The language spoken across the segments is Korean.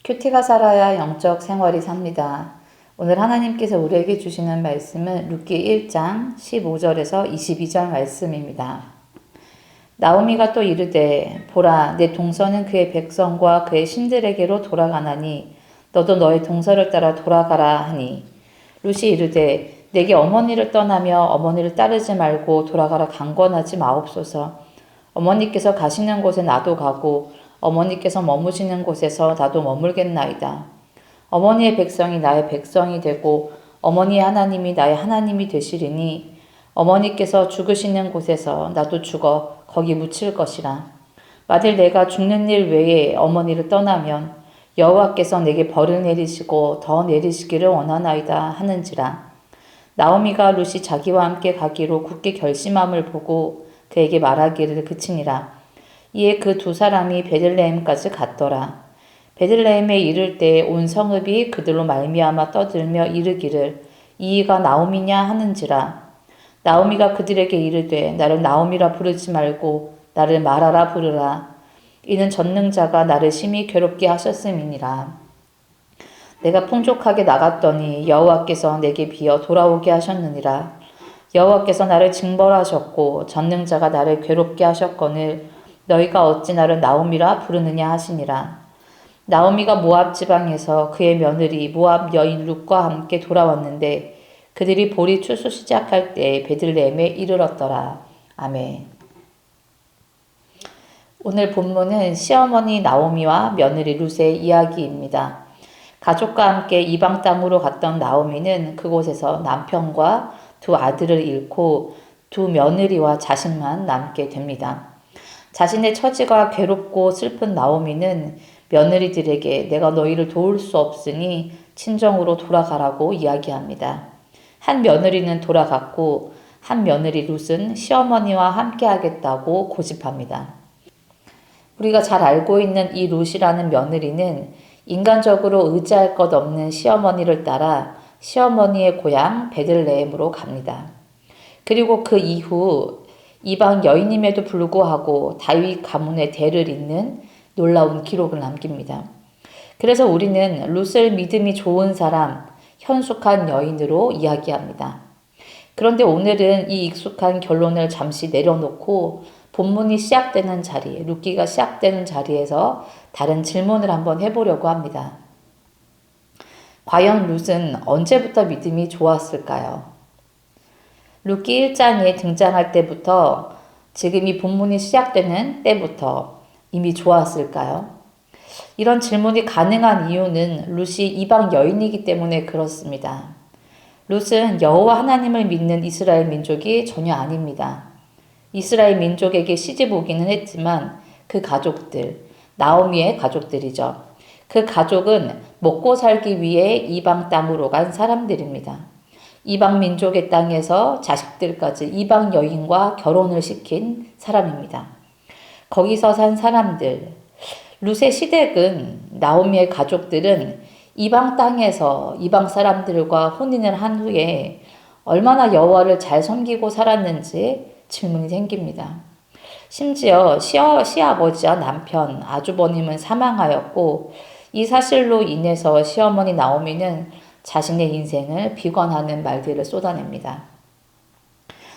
큐티가 살아야 영적 생활이 삽니다. 오늘 하나님께서 우리에게 주시는 말씀은 룻기 1장 15절에서 22절 말씀입니다. 나오미가 또 이르되 보라 내 동서는 그의 백성과 그의 신들에게로 돌아가나니 너도 너의 동서를 따라 돌아가라 하니 룻이 이르되 내게 어머니를 떠나며 어머니를 따르지 말고 돌아가라 강권하지 마옵소서. 어머니께서 가시는 곳에 나도 가고 어머니께서 머무시는 곳에서 나도 머물겠나이다. 어머니의 백성이 나의 백성이 되고 어머니의 하나님이 나의 하나님이 되시리니 어머니께서 죽으시는 곳에서 나도 죽어 거기 묻힐 것이라. 만일 내가 죽는 일 외에 어머니를 떠나면 여호와께서 내게 벌을 내리시고 더 내리시기를 원하나이다 하는지라. 나오미가 룻이 자기와 함께 가기로 굳게 결심함을 보고 그에게 말하기를 그치니라. 이에 그 두 사람이 베들레헴까지 갔더라. 베들레헴에 이를 때 온 성읍이 그들로 말미암아 떠들며 이르기를 이가 나오미냐 하는지라. 나오미가 그들에게 이르되 나를 나오미라 부르지 말고 나를 마라라 부르라. 이는 전능자가 나를 심히 괴롭게 하셨음이니라. 내가 풍족하게 나갔더니 여호와께서 내게 비어 돌아오게 하셨느니라. 여호와께서 나를 징벌하셨고 전능자가 나를 괴롭게 하셨거늘 너희가 어찌 나를 나오미라 부르느냐 하시니라. 나오미가 모압 지방에서 그의 며느리 모압 여인 룻과 함께 돌아왔는데 그들이 보리 추수 시작할 때 베들레헴에 이르렀더라. 아멘. 오늘 본문은 시어머니 나오미와 며느리 룻의 이야기입니다. 가족과 함께 이방 땅으로 갔던 나오미는 그곳에서 남편과 두 아들을 잃고 두 며느리와 자식만 남게 됩니다. 자신의 처지가 괴롭고 슬픈 나오미는 며느리들에게 내가 너희를 도울 수 없으니 친정으로 돌아가라고 이야기합니다. 한 며느리는 돌아갔고 한 며느리 룻은 시어머니와 함께 하겠다고 고집합니다. 우리가 잘 알고 있는 이 룻이라는 며느리는 인간적으로 의지할 것 없는 시어머니를 따라 시어머니의 고향 베들레헴으로 갑니다. 그리고 그 이후 이방 여인임에도 불구하고 다윗 가문의 대를 잇는 놀라운 기록을 남깁니다. 그래서 우리는 룻을 믿음이 좋은 사람, 현숙한 여인으로 이야기합니다. 그런데 오늘은 이 익숙한 결론을 잠시 내려놓고 본문이 시작되는 자리, 룻기가 시작되는 자리에서 다른 질문을 한번 해보려고 합니다. 과연 룻은 언제부터 믿음이 좋았을까요? 룻기 1장에 등장할 때부터 지금 이 본문이 시작되는 때부터 이미 좋았을까요? 이런 질문이 가능한 이유는 룻이 이방 여인이기 때문에 그렇습니다. 룻은 여호와 하나님을 믿는 이스라엘 민족이 전혀 아닙니다. 이스라엘 민족에게 시집 오기는 했지만 그 가족들, 나오미의 가족들이죠. 그 가족은 먹고 살기 위해 이방 땅으로 간 사람들입니다. 이방 민족의 땅에서 자식들까지 이방 여인과 결혼을 시킨 사람입니다. 거기서 산 사람들, 룻의 시댁은 나오미의 가족들은 이방 땅에서 이방 사람들과 혼인을 한 후에 얼마나 여호와를 잘 섬기고 살았는지 질문이 생깁니다. 심지어 시아버지와 남편, 아주버님은 사망하였고 이 사실로 인해서 시어머니 나오미는 자신의 인생을 비관하는 말들을 쏟아냅니다.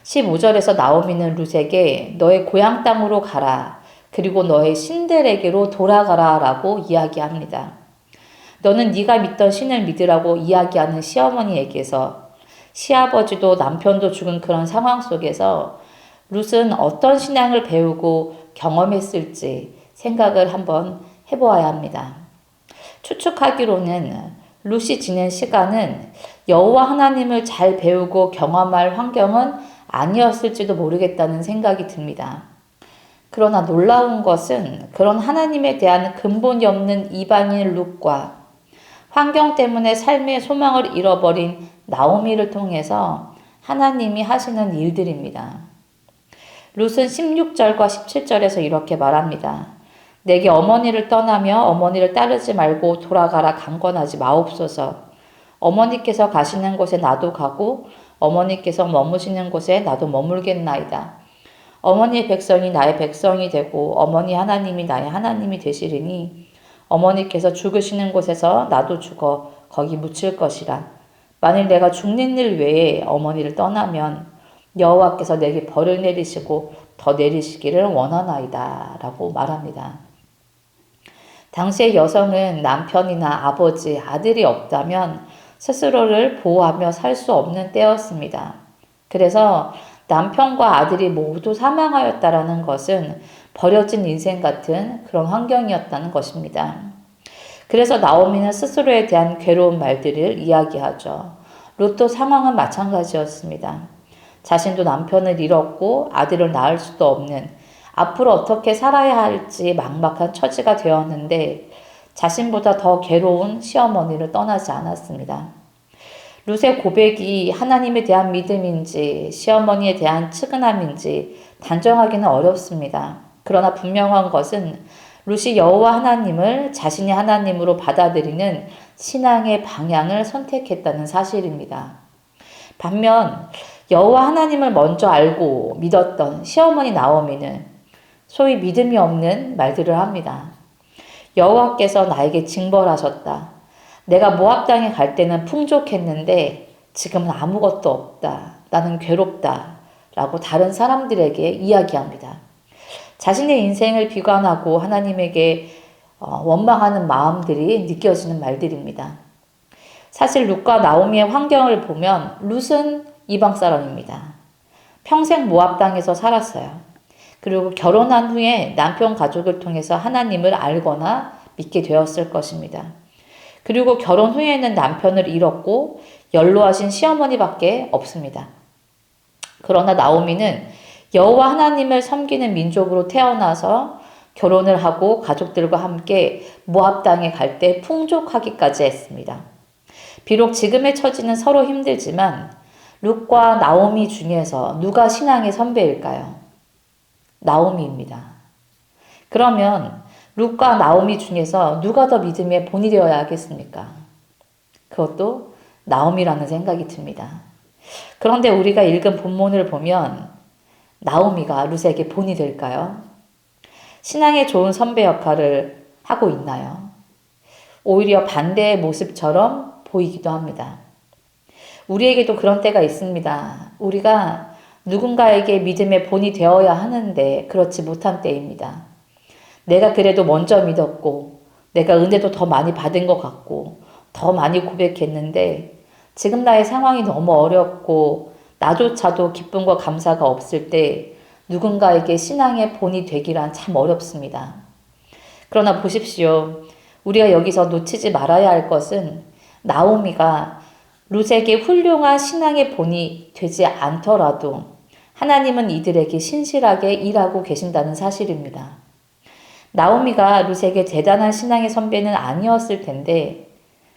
15절에서 나오미는 룻에게 너의 고향 땅으로 가라. 그리고 너의 신들에게로 돌아가라 라고 이야기합니다. 너는 네가 믿던 신을 믿으라고 이야기하는 시어머니에게서 시아버지도 남편도 죽은 그런 상황 속에서 룻은 어떤 신앙을 배우고 경험했을지 생각을 한번 해보아야 합니다. 추측하기로는 룻이 지낸 시간은 여호와 하나님을 잘 배우고 경험할 환경은 아니었을지도 모르겠다는 생각이 듭니다. 그러나 놀라운 것은 그런 하나님에 대한 근본이 없는 이방인 룻과 환경 때문에 삶의 소망을 잃어버린 나오미를 통해서 하나님이 하시는 일들입니다. 룻은 16절과 17절에서 이렇게 말합니다. 내게 어머니를 떠나며 어머니를 따르지 말고 돌아가라 강권하지 마옵소서. 어머니께서 가시는 곳에 나도 가고 어머니께서 머무시는 곳에 나도 머물겠나이다. 어머니의 백성이 나의 백성이 되고 어머니 하나님이 나의 하나님이 되시리니 어머니께서 죽으시는 곳에서 나도 죽어 거기 묻힐 것이라. 만일 내가 죽는 일 외에 어머니를 떠나면 여호와께서 내게 벌을 내리시고 더 내리시기를 원하나이다 라고 말합니다. 당시의 여성은 남편이나 아버지, 아들이 없다면 스스로를 보호하며 살 수 없는 때였습니다. 그래서 남편과 아들이 모두 사망하였다라는 것은 버려진 인생 같은 그런 환경이었다는 것입니다. 그래서 나오미는 스스로에 대한 괴로운 말들을 이야기하죠. 롯도 상황은 마찬가지였습니다. 자신도 남편을 잃었고 아들을 낳을 수도 없는 앞으로 어떻게 살아야 할지 막막한 처지가 되었는데 자신보다 더 괴로운 시어머니를 떠나지 않았습니다. 룻의 고백이 하나님에 대한 믿음인지 시어머니에 대한 측은함인지 단정하기는 어렵습니다. 그러나 분명한 것은 룻이 여호와 하나님을 자신의 하나님으로 받아들이는 신앙의 방향을 선택했다는 사실입니다. 반면 여호와 하나님을 먼저 알고 믿었던 시어머니 나오미는 소위 믿음이 없는 말들을 합니다. 여호와께서 나에게 징벌하셨다. 내가 모압 땅에 갈 때는 풍족했는데 지금은 아무것도 없다. 나는 괴롭다. 라고 다른 사람들에게 이야기합니다. 자신의 인생을 비관하고 하나님에게 원망하는 마음들이 느껴지는 말들입니다. 사실 룻과 나오미의 환경을 보면 룻은 이방 사람입니다. 평생 모압 땅에서 살았어요. 그리고 결혼한 후에 남편 가족을 통해서 하나님을 알거나 믿게 되었을 것입니다. 그리고 결혼 후에는 남편을 잃었고 연로하신 시어머니밖에 없습니다. 그러나 나오미는 여호와 하나님을 섬기는 민족으로 태어나서 결혼을 하고 가족들과 함께 모압 땅에 갈 때 풍족하기까지 했습니다. 비록 지금의 처지는 서로 힘들지만 룻과 나오미 중에서 누가 신앙의 선배일까요? 나오미입니다. 그러면 룻과 나오미 중에서 누가 더 믿음의 본이 되어야 하겠습니까? 그것도 나오미라는 생각이 듭니다. 그런데 우리가 읽은 본문을 보면 나오미가 룻에게 본이 될까요? 신앙의 좋은 선배 역할을 하고 있나요? 오히려 반대의 모습처럼 보이기도 합니다. 우리에게도 그런 때가 있습니다. 우리가 누군가에게 믿음의 본이 되어야 하는데 그렇지 못한 때입니다. 내가 그래도 먼저 믿었고 내가 은혜도 더 많이 받은 것 같고 더 많이 고백했는데 지금 나의 상황이 너무 어렵고 나조차도 기쁨과 감사가 없을 때 누군가에게 신앙의 본이 되기란 참 어렵습니다. 그러나 보십시오. 우리가 여기서 놓치지 말아야 할 것은 나오미가 룻에게 훌륭한 신앙의 본이 되지 않더라도 하나님은 이들에게 신실하게 일하고 계신다는 사실입니다. 나오미가 룻에게 대단한 신앙의 선배는 아니었을 텐데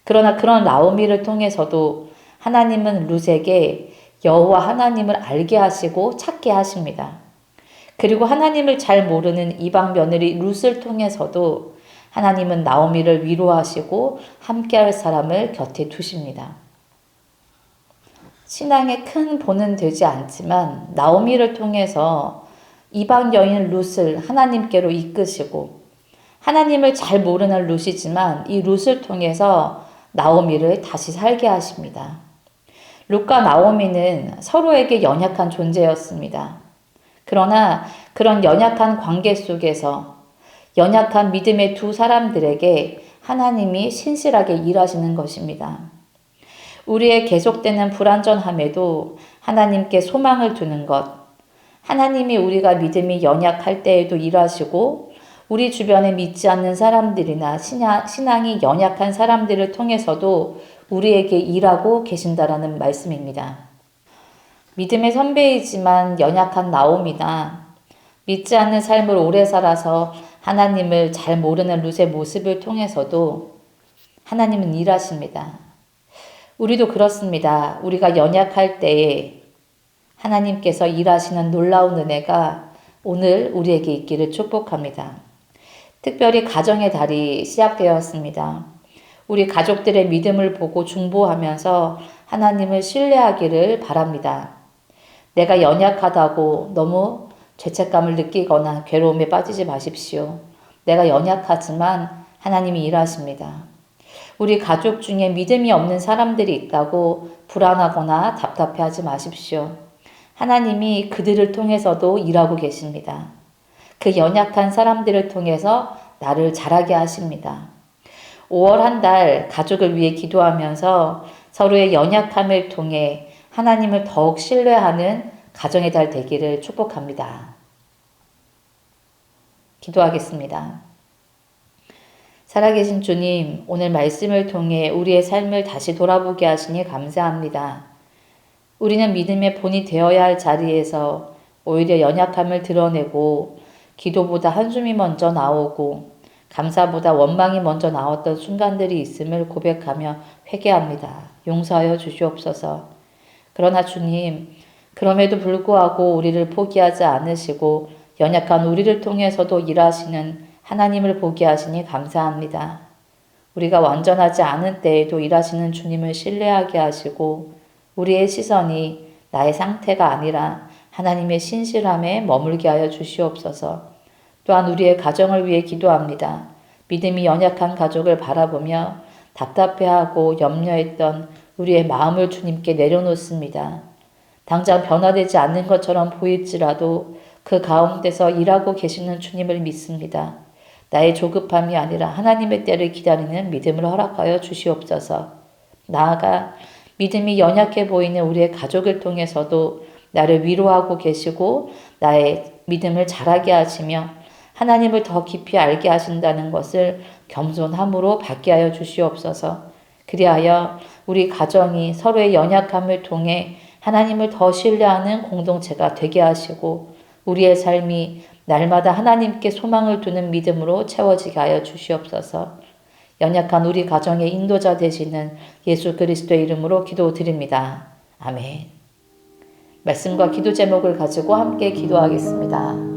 그러나 그런 나오미를 통해서도 하나님은 룻에게 여호와 하나님을 알게 하시고 찾게 하십니다. 그리고 하나님을 잘 모르는 이방 며느리 룻을 통해서도 하나님은 나오미를 위로하시고 함께할 사람을 곁에 두십니다. 신앙의 큰 본은 되지 않지만 나오미를 통해서 이방 여인 룻을 하나님께로 이끄시고 하나님을 잘 모르는 룻이지만 이 룻을 통해서 나오미를 다시 살게 하십니다. 룻과 나오미는 서로에게 연약한 존재였습니다. 그러나 그런 연약한 관계 속에서 연약한 믿음의 두 사람들에게 하나님이 신실하게 일하시는 것입니다. 우리의 계속되는 불완전함에도 하나님께 소망을 두는 것, 하나님이 우리가 믿음이 연약할 때에도 일하시고 우리 주변에 믿지 않는 사람들이나 신앙이 연약한 사람들을 통해서도 우리에게 일하고 계신다라는 말씀입니다. 믿음의 선배이지만 연약한 나오미나 믿지 않는 삶을 오래 살아서 하나님을 잘 모르는 룻의 모습을 통해서도 하나님은 일하십니다. 우리도 그렇습니다. 우리가 연약할 때에 하나님께서 일하시는 놀라운 은혜가 오늘 우리에게 있기를 축복합니다. 특별히 가정의 달이 시작되었습니다. 우리 가족들의 믿음을 보고 중보하면서 하나님을 신뢰하기를 바랍니다. 내가 연약하다고 너무 죄책감을 느끼거나 괴로움에 빠지지 마십시오. 내가 연약하지만 하나님이 일하십니다. 우리 가족 중에 믿음이 없는 사람들이 있다고 불안하거나 답답해하지 마십시오. 하나님이 그들을 통해서도 일하고 계십니다. 그 연약한 사람들을 통해서 나를 자라게 하십니다. 5월 한 달 가족을 위해 기도하면서 서로의 연약함을 통해 하나님을 더욱 신뢰하는 가정의 달 되기를 축복합니다. 기도하겠습니다. 살아계신 주님, 오늘 말씀을 통해 우리의 삶을 다시 돌아보게 하시니 감사합니다. 우리는 믿음의 본이 되어야 할 자리에서 오히려 연약함을 드러내고 기도보다 한숨이 먼저 나오고 감사보다 원망이 먼저 나왔던 순간들이 있음을 고백하며 회개합니다. 용서하여 주시옵소서. 그러나 주님, 그럼에도 불구하고 우리를 포기하지 않으시고 연약한 우리를 통해서도 일하시는 하나님을 보게 하시니 감사합니다. 우리가 완전하지 않은 때에도 일하시는 주님을 신뢰하게 하시고 우리의 시선이 나의 상태가 아니라 하나님의 신실함에 머물게 하여 주시옵소서. 또한 우리의 가정을 위해 기도합니다. 믿음이 연약한 가족을 바라보며 답답해하고 염려했던 우리의 마음을 주님께 내려놓습니다. 당장 변화되지 않는 것처럼 보일지라도 그 가운데서 일하고 계시는 주님을 믿습니다. 나의 조급함이 아니라 하나님의 때를 기다리는 믿음을 허락하여 주시옵소서. 나아가 믿음이 연약해 보이는 우리의 가족을 통해서도 나를 위로하고 계시고 나의 믿음을 자라게 하시며 하나님을 더 깊이 알게 하신다는 것을 겸손함으로 받게 하여 주시옵소서. 그리하여 우리 가정이 서로의 연약함을 통해 하나님을 더 신뢰하는 공동체가 되게 하시고 우리의 삶이 날마다 하나님께 소망을 두는 믿음으로 채워지게 하여 주시옵소서. 연약한 우리 가정의 인도자 되시는 예수 그리스도의 이름으로 기도드립니다. 아멘. 말씀과 기도 제목을 가지고 함께 기도하겠습니다.